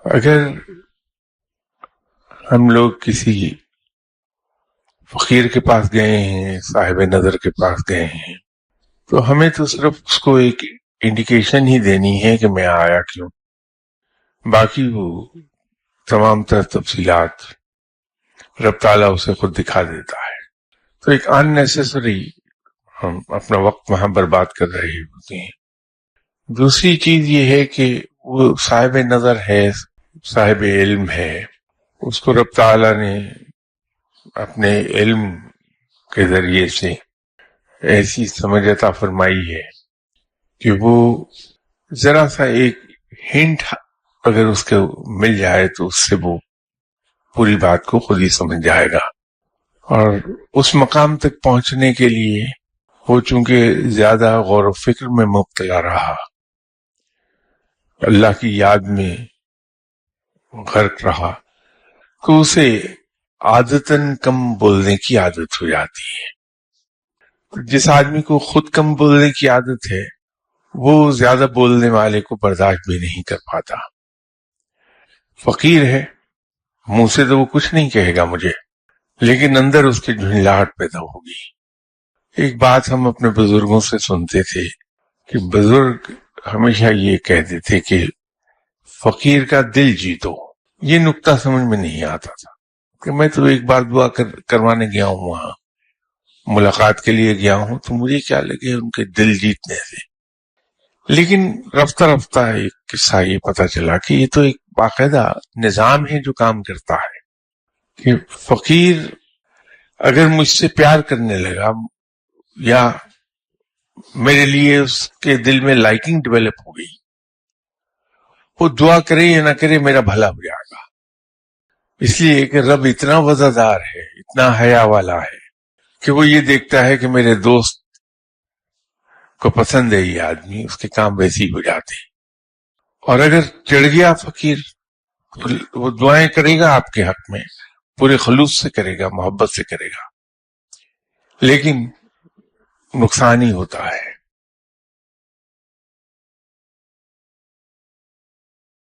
اگر ہم لوگ کسی فقیر کے پاس گئے ہیں، صاحب نظر کے پاس گئے ہیں، تو ہمیں تو صرف اس کو ایک انڈیکیشن ہی دینی ہے کہ میں آیا کیوں، باقی وہ تمام تر تفصیلات رب تعالیٰ اسے خود دکھا دیتا ہے. تو ایک ان نیسیسری ہم اپنا وقت وہاں برباد کر رہے ہوتے ہیں. دوسری چیز یہ ہے کہ وہ صاحب نظر ہے، صاحب علم ہے، اس کو رب تعالیٰ نے اپنے علم کے ذریعے سے ایسی سمجھ عطا فرمائی ہے کہ وہ ذرا سا ایک ہنٹ اگر اس کو مل جائے تو اس سے وہ پوری بات کو خود ہی سمجھ جائے گا. اور اس مقام تک پہنچنے کے لیے وہ چونکہ زیادہ غور و فکر میں مبتلا رہا، اللہ کی یاد میں غرق رہا، تو اسے عادتاً کم بولنے کی عادت ہو جاتی ہے. جس آدمی کو خود کم بولنے کی عادت ہے وہ زیادہ بولنے والے کو برداشت بھی نہیں کر پاتا. فقیر ہے، منہ سے تو وہ کچھ نہیں کہے گا مجھے، لیکن اندر اس کی جھنجھلاہٹ پیدا ہوگی. ایک بات ہم اپنے بزرگوں سے سنتے تھے کہ بزرگ ہمیشہ یہ کہتے تھے کہ فقیر کا دل جیتو. یہ نکتہ سمجھ میں نہیں آتا تھا کہ میں تو ایک بار دعا کروانے گیا ہوں، وہاں ملاقات کے لیے گیا ہوں، تو مجھے کیا لگے ان کے دل جیتنے سے. لیکن رفتہ رفتہ ایک قصہ یہ پتا چلا کہ یہ تو ایک باقاعدہ نظام ہے جو کام کرتا ہے کہ فقیر اگر مجھ سے پیار کرنے لگا یا میرے لیے اس کے دل میں لائکنگ ڈیولپ ہو گئی، وہ دعا کرے یا نہ کرے میرا بھلا ہو جائے گا. اس لیے کہ رب اتنا وفادار ہے، اتنا حیا والا ہے کہ وہ یہ دیکھتا ہے کہ میرے دوست کو پسند ہے یہ آدمی، اس کے کام ویسے ہی ہو جاتے ہیں. اور اگر چڑھ گیا فقیر تو وہ دعائیں کرے گا آپ کے حق میں، پورے خلوص سے کرے گا، محبت سے کرے گا، لیکن نقصان ہی ہوتا ہے.